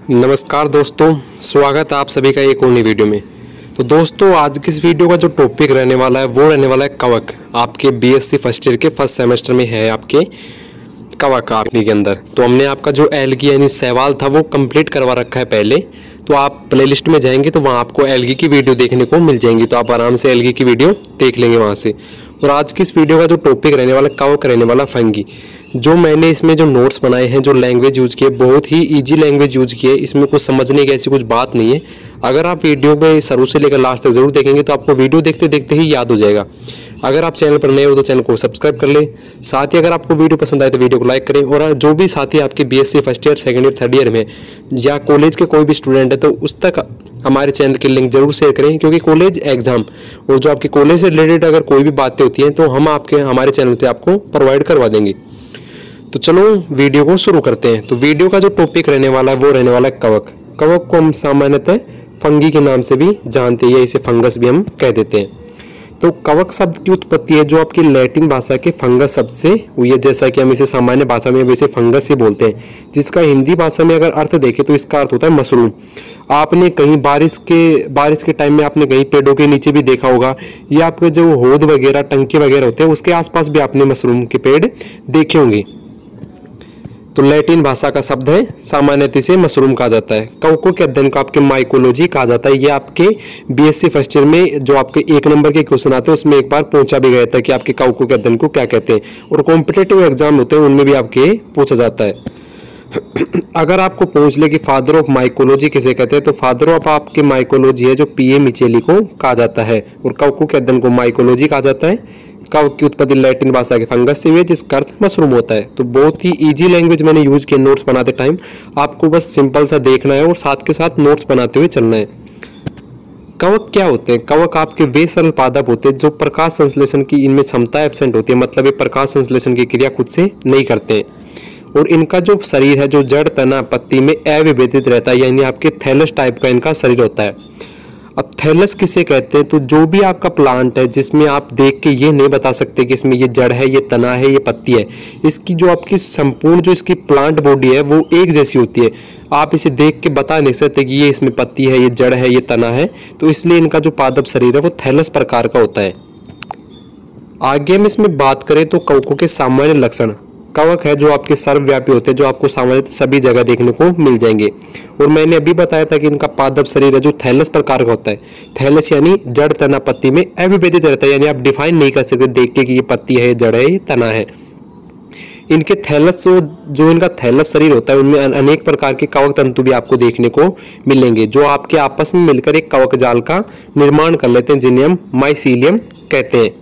नमस्कार दोस्तों, स्वागत है आप सभी का एक और नई वीडियो में। तो दोस्तों, आज की इस वीडियो का जो टॉपिक रहने वाला है वो रहने वाला है कवक। आपके बीएससी फर्स्ट ईयर के फर्स्ट सेमेस्टर में है आपके कवक आपके के अंदर। तो हमने आपका जो एल्गी यानी सवाल था वो कंप्लीट करवा रखा है पहले। तो आप प्लेलिस्ट में जाएंगे तो वहाँ आपको एल्गी की वीडियो देखने को मिल जाएंगी, तो आप आराम से एल्गी की वीडियो देख लेंगे वहाँ से। और आज की इस वीडियो का जो टॉपिक रहने वाला कवक रहने वाला फंगी। जो मैंने इसमें जो नोट्स बनाए हैं, जो लैंग्वेज यूज़ की है, बहुत ही इजी लैंग्वेज यूज़ की है। इसमें कुछ समझने की ऐसी कुछ बात नहीं है। अगर आप वीडियो में शुरू से लेकर लास्ट तक जरूर देखेंगे तो आपको वीडियो देखते देखते ही याद हो जाएगा। अगर आप चैनल पर नए हो तो चैनल को सब्सक्राइब कर लें। साथ ही अगर आपको वीडियो पसंद आए तो वीडियो को लाइक करें। और जो भी साथी आपके BSc first year, second year, third year में या कॉलेज के कोई भी स्टूडेंट है तो उस तक हमारे चैनल की लिंक जरूर शेयर करें, क्योंकि कॉलेज एग्जाम और जो आपके कॉलेज से रिलेटेड अगर कोई भी बातें होती हैं तो हम हमारे चैनल पर आपको प्रोवाइड करवा देंगे। तो चलो वीडियो को शुरू करते हैं। तो वीडियो का जो टॉपिक रहने वाला है वो रहने वाला है कवक। कवक को हम सामान्यतः फंगी के नाम से भी जानते हैं, इसे फंगस भी हम कह देते हैं। तो कवक शब्द की उत्पत्ति है जो आपकी लैटिन भाषा के फंगस शब्द से हुई है, जैसा कि हम इसे सामान्य भाषा में वैसे फंगस ही बोलते हैं, जिसका हिंदी भाषा में अगर अर्थ देखें तो इसका अर्थ होता है मशरूम। आपने कहीं बारिश के टाइम में आपने कहीं पेड़ों के नीचे भी देखा होगा, या आपके जो हौद वगैरह, टंकी वगैरह होते हैं उसके आसपास भी आपने मशरूम के पेड़ देखे होंगे। तो लैटिन भाषा का शब्द है, सामान्यतः इसे मशरूम कहा जाता है। कवकों के अध्ययन को आपके माइकोलॉजी कहा जाता है। ये आपके बीएससी फर्स्ट ईयर में जो आपके 1 नंबर के क्वेश्चन आते हैं उसमें एक बार पूछा भी गया था कि आपके कवकों के अध्ययन को क्या कहते हैं, और कॉम्पिटेटिव एग्जाम होते हैं उनमें भी आपके पूछा जाता है। अगर आपको पूछ ले कि फादर ऑफ माइकोलॉजी किसे कहते हैं, तो फादर ऑफ आपके माइकोलॉजी है जो पीए मिचेली को कहा जाता है, और कवकों के अध्ययन को माइकोलॉजी कहा जाता है। कवक की उत्पत्ति लैटिन भाषा के फंगस से हुई है, जिसका अर्थ मशरूम होता है। तो बहुत ही इजी लैंग्वेज मैंने यूज किया नोट्स बनाते टाइम। आपको बस सिंपल सा देखना है और साथ के साथ नोट्स बनाते हुए चलना है। कवक क्या होते हैं? कवक आपके वे सरल पादप होते हैं जो प्रकाश संश्लेषण की इनमें क्षमता एब्सेंट होती है, मतलब ये प्रकाश संश्लेषण की क्रिया खुद से नहीं करते हैं। और इनका जो शरीर है जो जड़, तना, पत्ती में अविभेदित रहता है, यानी आपके थैलस टाइप का इनका शरीर होता है। अब थैलस किसे कहते हैं? तो जो भी आपका प्लांट है जिसमें आप देख के ये नहीं बता सकते कि इसमें ये जड़ है, ये तना है, ये पत्ती है, इसकी जो आपकी संपूर्ण जो इसकी प्लांट बॉडी है वो एक जैसी होती है। आप इसे देख के बता नहीं सकते कि ये इसमें पत्ती है, ये जड़ है, ये तना है। तो इसलिए इनका जो पादप शरीर है वो थैलस प्रकार का होता है। आगे हम इसमें बात करें तो कवकों के सामान्य लक्षण। कवक है जो आपके सर्वव्यापी होते हैं, जो आपको सामान्य सभी जगह देखने को मिल जाएंगे। और मैंने अभी बताया था कि इनका पादप शरीर है जो थैलस प्रकार का होता है। थैलस यानी जड़, तना, पत्ती में अविभेदित रहता है, यानी आप डिफाइन नहीं कर सकते देख के कि ये पत्ती है, जड़ है, ये तना है। इनके थैलस जो इनका थैलस शरीर होता है उनमें अनेक प्रकार के कवक तंतु भी आपको देखने को मिलेंगे, जो आपके आपस में मिलकर एक कवक जाल का निर्माण कर लेते हैं, जिन्हें हम माइसीलियम कहते हैं।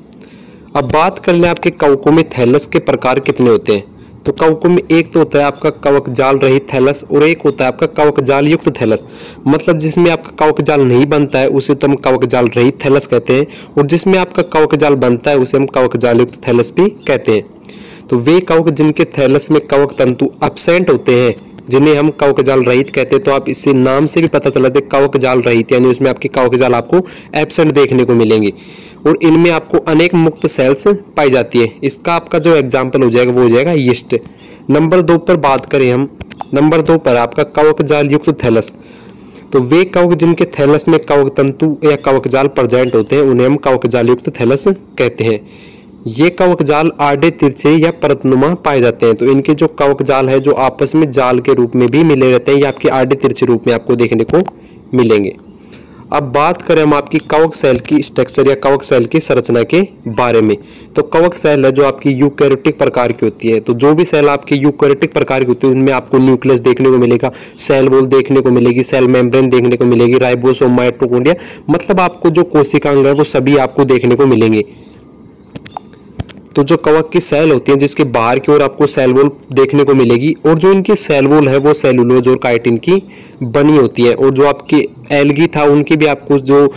अब बात कर लें आपके कवकों में थैलस के प्रकार कितने होते हैं। तो कवकों में एक तो होता है आपका कवक जाल रहित थैलस, और एक होता है आपका कवक जाल युक्त थैलस, मतलब जिसमें आपका कवक जाल नहीं बनता है उसे तो हम कवक जाल रहित थैलस कहते हैं, और जिसमें आपका कवक जाल बनता है उसे हम कवक जाल युक्त थैलस भी कहते हैं। तो वे कवक जिनके थैलस में कवक तंतु एब्सेंट होते हैं जिन्हें हम कवक जाल रहित कहते हैं। तो आप इससे नाम से भी पता चला दे कवक जाल रहित, यानी उसमें आपके कवक जाल आपको एब्सेंट देखने को मिलेंगे, और इनमें आपको अनेक मुक्त सेल्स पाई जाती है। इसका आपका जो एग्जाम्पल हो जाएगा वो हो जाएगा यीस्ट। नंबर 2 पर बात करें हम, नंबर 2 पर आपका कवक जाल युक्त थैलस। तो वे कवक जिनके थैलस में कवक तंतु या कवक जाल प्रेजेंट होते हैं उन्हें हम कवक जाल युक्त थैलस कहते हैं। ये कवक जाल आड़े, तिरछे या परतनुमा पाए जाते हैं। तो इनके जो कवक जाल है जो आपस में जाल के रूप में भी मिले रहते हैं, या आपके आड़े तिरछे रूप में आपको देखने को मिलेंगे। अब बात करें हम आपकी कवक सेल की स्ट्रक्चर या कवक सेल की संरचना के बारे में। तो कवक सेल है जो आपकी यूकैरियोटिक प्रकार की होती है। तो जो भी सेल आपकी यूकैरियोटिक प्रकार की होती है उनमें आपको न्यूक्लियस देखने को मिलेगा, सेल वॉल देखने को मिलेगी, सेल मेम्ब्रेन देखने को मिलेगी, राइबोसोम, माइटोकॉन्ड्रिया, मतलब आपको जो कोशिकांग है वो सभी आपको देखने को मिलेंगे। तो जो कवक की सेल होती है जिसके बाहर की ओर आपको सेल वॉल देखने को मिलेगी, और जो इनकी सेल वॉल है वो सेलुलोज और काइटिन की बनी होती है। और जो आपकी एल्गी था उनकी भी आपको जो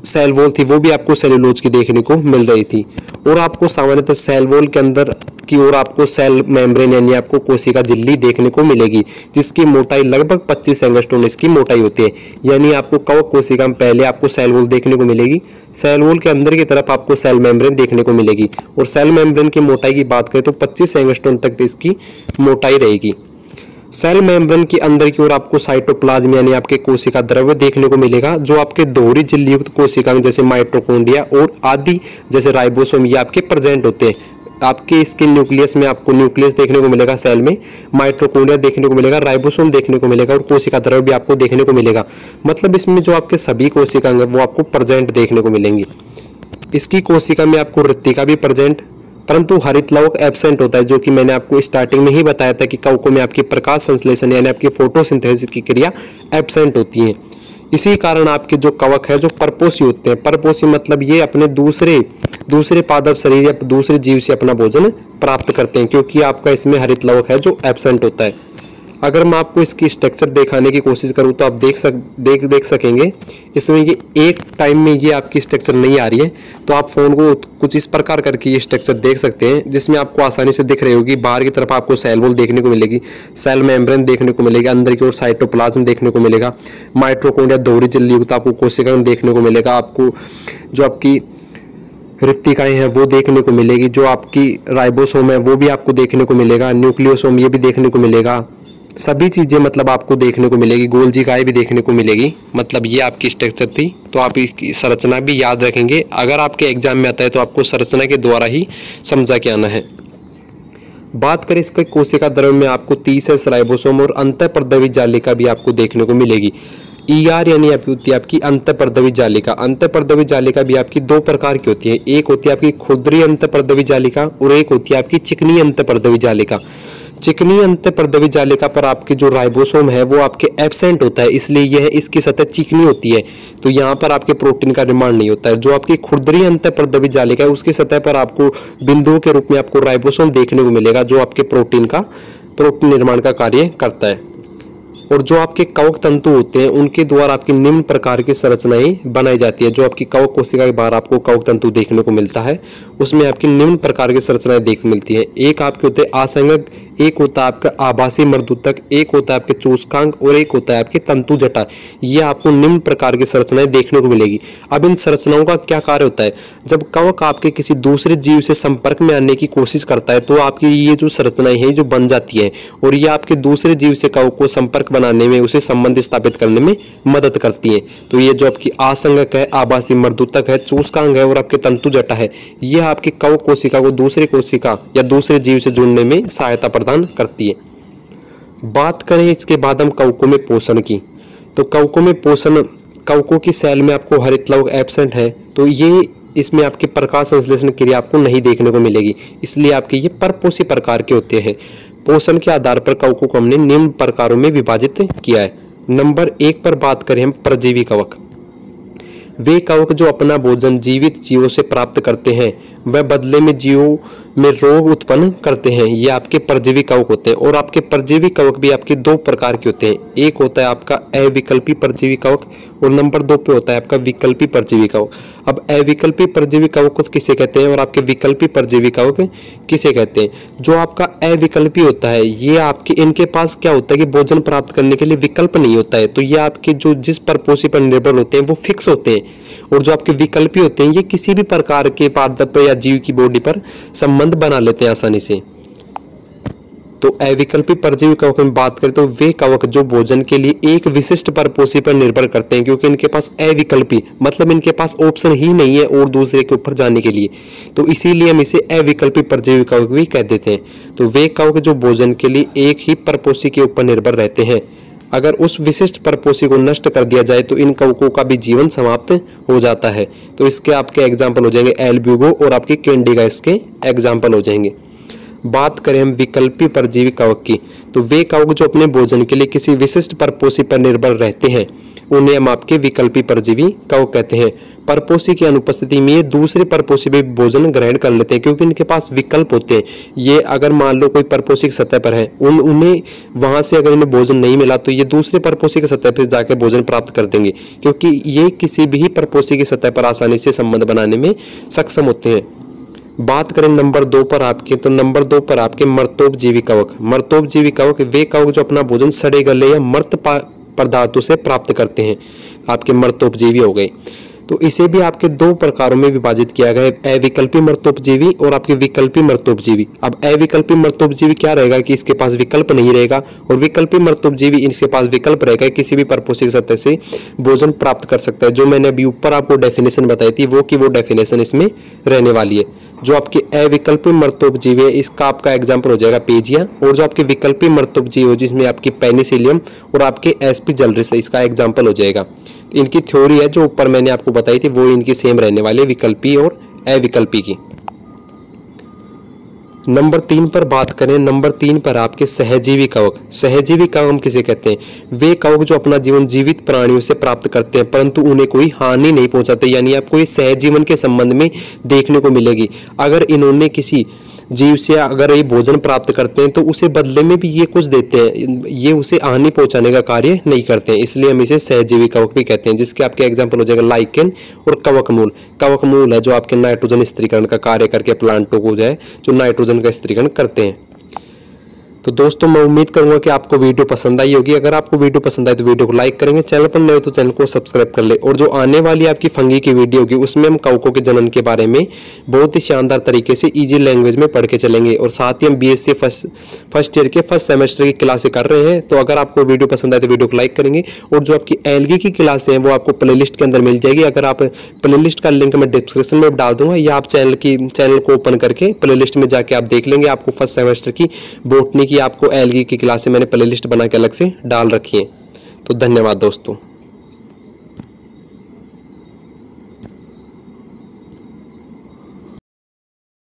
सेल वॉल थी वो भी आपको सेलुलोज की देखने को मिल रही थी। और आपको सामान्यतः सेल वॉल के अंदर की ओर आपको सेल मेम्ब्रेन यानी आपको कोशिका झिल्ली देखने को मिलेगी, जिसकी मोटाई लगभग 25 एंगस्ट्रोम इसकी मोटाई होती है। यानी आपको कवक कोशिका में पहले आपको सेल वॉल देखने को मिलेगी, सेल वॉल के अंदर की तरफ आपको सेल मेम्ब्रेन देखने को मिलेगी, और सेल मेम्ब्रेन की मोटाई की बात करें तो 25 एंगस्ट्रोम तक इसकी मोटाई रहेगी। सेल मेम्ब्रेन के अंदर की ओर आपको साइटोप्लाज्म यानी आपके कोशिका द्रव्य देखने को मिलेगा, जो आपके दोहरी झिल्ली युक्त कोशिकाएं जैसे माइटोकॉन्ड्रिया और आदि जैसे राइबोसोम ये आपके प्रेजेंट होते हैं। आपके इसके न्यूक्लियस में आपको न्यूक्लियस देखने को मिलेगा, सेल में माइटोकॉन्ड्रिया देखने को मिलेगा, राइबोसोम देखने को मिलेगा और कोशिका द्रव्य भी आपको देखने को मिलेगा। मतलब इसमें जो आपके सभी कोशिकाएं हैं वो आपको प्रेजेंट देखने को मिलेंगी। इसकी कोशिका में आपको रिक्तिका भी प्रेजेंट, परंतु हरित लवक एब्सेंट होता है, जो कि मैंने आपको स्टार्टिंग में ही बताया था कि कवकों में आपकी प्रकाश संश्लेषण यानी आपकी फोटोसिंथेसिस की क्रिया एब्सेंट होती है। इसी कारण आपके जो कवक है जो परपोषी होते हैं, परपोषी मतलब ये अपने दूसरे पादप शरीर या दूसरे जीव से अपना भोजन प्राप्त करते हैं, क्योंकि आपका इसमें हरित लवक है जो एब्सेंट होता है। अगर मैं आपको इसकी स्ट्रक्चर दिखाने की कोशिश करूं तो आप देख सकेंगे इसमें ये एक टाइम में ये आपकी स्ट्रक्चर नहीं आ रही है, तो आप फोन को कुछ इस प्रकार करके ये स्ट्रक्चर देख सकते हैं, जिसमें आपको आसानी से दिख रही होगी। बाहर की तरफ आपको सेल वॉल देखने को मिलेगी, सेल मेम्ब्रेन देखने को मिलेगी, अंदर की ओर साइटोप्लाज्म देखने को मिलेगा, माइटोकॉन्ड्रिया दोहरी झिल्ली युक्त आपको कोशिकाएं देखने को मिलेगा, आपको जो आपकी रिक्तिकाएं हैं वो देखने को मिलेगी, जो आपकी राइबोसोम है वो भी आपको देखने को मिलेगा, न्यूक्लियोसोम ये भी देखने को मिलेगा, सभी चीज़ें मतलब आपको देखने को मिलेगी, गोल्जिकाएं भी देखने को मिलेगी। मतलब ये आपकी स्ट्रक्चर थी। तो आप इसकी संरचना भी याद रखेंगे, अगर आपके एग्जाम में आता है तो आपको संरचना के द्वारा ही समझा के आना है। बात करें इसके कोशिका द्रव्य में आपको 30 राइबोसोम और अंतःपर्दवी जालिका भी आपको देखने को मिलेगी। ER यानी आपकी होती है आपकी अंतःपर्दवी जालिका। अंतःपर्दवी जालिका भी आपकी दो प्रकार की होती है, एक होती है आपकी खुरदरी अंतःपर्दवी जालिका और एक होती है आपकी चिकनी अंतःपर्दवी जालिका। चिकनी अंतःपर्दवी जालिका पर आपके जो राइबोसोम है वो आपके एब्सेंट होता है, इसलिए यह इसकी सतह चिकनी होती है, तो यहाँ पर आपके प्रोटीन का निर्माण नहीं होता है। जो आपकी खुरदरी अंतःपर्दवी जालिका है उसकी सतह पर आपको बिंदुओं के रूप में आपको राइबोसोम देखने को मिलेगा, जो आपके प्रोटीन निर्माण का कार्य करता है। और जो आपके कवक तंतु होते हैं उनके द्वारा आपकी निम्न प्रकार की संरचनाएं बनाई जाती है। जो आपकी कवक कोशिका के बाहर आपको कवक तंतु देखने को मिलता है उसमें आपकी निम्न प्रकार की संरचनाएं देखने मिलती है। एक आपके होते हैं आसंगक, एक होता है आपका आभासी मर्दूतक, एक होता है आपके चूसकांक और एक होता है आपके तंतु जटा। ये आपको निम्न प्रकार की संरचनाएं देखने को मिलेगी। अब इन संरचनाओं का क्या कार्य होता है, जब कवक आपके किसी दूसरे जीव से संपर्क में आने की कोशिश करता है तो आपकी ये जो संरचनाएं हैं जो बन जाती है और ये आपके दूसरे जीव से कवक को संपर्क बनाने में, उसे संबंध स्थापित करने में मदद करती है। तो ये जो आपकी आसंगक है, आभासी मर्दूतक है, चूसकांक है और आपके तंतु जटा है, ये आपकी कवक कोशिका को दूसरी कोशिका या दूसरे जीव से जुड़ने में सहायता प्रदान करती है। बात करें इसके बाद हम कवकों में पोषण की, तो कवकों में पोषण, कवकों की सेल में आपको हरित लवक एब्सेंट है, तो ये इसमें आपकी प्रकाश संश्लेषण क्रिया आपको नहीं देखने को मिलेगी, इसलिए आपके ये परपोषी प्रकार के होते हैं। पोषण के आधार पर कवकों को हमने निम्न प्रकारों में विभाजित किया है। नंबर 1 पर बात करें हम परजीवी कवक। वे कवक जो अपना भोजन जीवित जीवों से प्राप्त करते हैं वह बदले में जीवों में रोग उत्पन्न करते हैं, ये आपके परजीवी कवक होते हैं। और आपके परजीवी कवक भी आपके दो प्रकार के होते हैं, एक होता है आपका अविकल्पी परजीवी कवक और नंबर 2 पे होता है आपका विकल्पी परजीवी कवक। अब अविकल्पी परजीवी कवक को किसे कहते हैं और आपके विकल्पी परजीवी कवक किसे कहते हैं? जो आपका अविकल्पी होता है ये आपके, इनके पास क्या होता है कि भोजन प्राप्त करने के लिए विकल्प नहीं होता है, तो ये आपके जो जिस परपोषी पर निर्भर होते हैं वो फिक्स होते हैं। और जो आपके विकल्पी होते हैं ये किसी भी प्रकार के पादप या जीव की बॉडी पर संबंध बना लेते हैं आसानी से। तो अविकल्पी परजीवी कवक में बात करें तो वे कवक जो भोजन के लिए एक विशिष्ट परपोषी पर निर्भर करते हैं, क्योंकि इनके पास अविकल्पी मतलब इनके पास ऑप्शन ही नहीं है और दूसरे के ऊपर जाने के लिए, तो इसीलिए हम इसे अविकल्पी परजीवी कवक भी कह देते हैं। तो वे कवक जो भोजन के लिए एक ही परपोषी के ऊपर निर्भर रहते हैं, अगर उस विशिष्ट परपोषी को नष्ट कर दिया जाए तो इन कवकों का भी जीवन समाप्त हो जाता है। तो इसके आपके एग्जाम्पल हो जाएंगे एल्ब्यूगो और आपके कैंडिगा, इसके एग्जाम्पल हो जाएंगे। बात करें हम विकल्पी परजीवी कवक की, तो वे कवक जो अपने भोजन के लिए किसी विशिष्ट परपोषी पर निर्भर रहते हैं उन्हें हम आपके विकल्पी परजीवी कवक कहते हैं। परपोषी की अनुपस्थिति में ये दूसरे परपोषी भी भोजन ग्रहण कर लेते हैं, क्योंकि इनके पास विकल्प होते हैं। ये अगर मान लो कोई परपोषी की सतह पर है, उन्हें वहां से अगर इन्हें भोजन नहीं मिला तो ये दूसरे परपोषी की सतह पर जाकर भोजन प्राप्त कर देंगे, क्योंकि ये किसी भी परपोषी की सतह पर आसानी से संबंध बनाने में सक्षम होते हैं। बात करें नंबर 2 पर आपके, तो नंबर 2 पर आपके मर्तोपजीवी कवक। मर्तोपजीवी कवक वे कवक जो अपना भोजन सड़े गले या मृत पदार्थों से प्राप्त करते हैं, आपके मर्तोपजीवी हो गए। तो इसे भी आपके दो प्रकारों में विभाजित किया गया है, अविकल्पी मृतोपजीवी और आपके विकल्पी मृतोपजीवी। अब अविकल्पी मृतोपजीवी क्या रहेगा कि इसके पास विकल्प नहीं रहेगा, और विकल्पी मृतोपजीवी इसके पास विकल्प रहेगा, किसी भी परपोषिक सतह से भोजन प्राप्त कर सकता है। जो मैंने अभी ऊपर आपको डेफिनेशन बताई थी वो डेफिनेशन इसमें रहने वाली है। जो आपके अविकल्पी मृतोपजीवी है इसका आपका एग्जाम्पल हो जाएगा पेजिया, और जो आपके विकल्पी मृतोपजीवी हो जिसमें आपकी पेनिसिलियम और आपके एस्पी जलरिस है इसका एग्जाम्पल हो जाएगा। इनकी थ्योरी है जो ऊपर मैंने आपको बताई थी वो इनकी सेम रहने वाली है, विकल्पी और अविकल्पी की। नंबर 3 पर बात करें, नंबर 3 पर आपके सहजीवी कवक। सहजीवी कवक हम किसे कहते हैं? वे कवक जो अपना जीवन जीवित प्राणियों से प्राप्त करते हैं परंतु उन्हें कोई हानि नहीं पहुंचाते, यानी आपको ये सहजीवन के संबंध में देखने को मिलेगी। अगर इन्होंने किसी जीव से अगर ये भोजन प्राप्त करते हैं तो उसे बदले में भी ये कुछ देते हैं, ये उसे हानि पहुंचाने का कार्य नहीं करते हैं, इसलिए हम इसे सहजीवी कवक भी कहते हैं। जिसके आपके एग्जाम्पल हो जाएगा लाइकेन और कवकमूल। कवकमूल है जो आपके नाइट्रोजन स्थिरीकरण का कार्य करके प्लांटों को जो नाइट्रोजन का स्थिरीकरण करते हैं। तो दोस्तों मैं उम्मीद करूंगा कि आपको वीडियो पसंद आई होगी। अगर आपको वीडियो पसंद आए तो वीडियो को लाइक करेंगे, चैनल पर नए हो तो चैनल को सब्सक्राइब कर ले। और जो आने वाली आपकी फंगी की वीडियो होगी उसमें हम कवकों के जनन के बारे में बहुत ही शानदार तरीके से इजी लैंग्वेज में पढ़ के चलेंगे, और साथ ही हम बीएससी फर्स्ट ईयर के फर्स्ट सेमेस्टर की क्लासें कर रहे हैं। तो अगर आपको वीडियो पसंद आए तो वीडियो को लाइक करेंगे, और जो आपकी एलगी की क्लासें हैं वो आपको प्लेलिस्ट के अंदर मिल जाएगी। अगर आप प्लेलिस्ट का लिंक मैं डिस्क्रिप्शन में डाल दूंगा, या आप चैनल को ओपन करके प्लेलिस्ट में जाके आप देख लेंगे। आपको फर्स्ट सेमेस्टर की बॉटनी की आपको एलगी की क्लास से मैंने प्लेलिस्ट बना के अलग से डाल रखी है। तो धन्यवाद दोस्तों।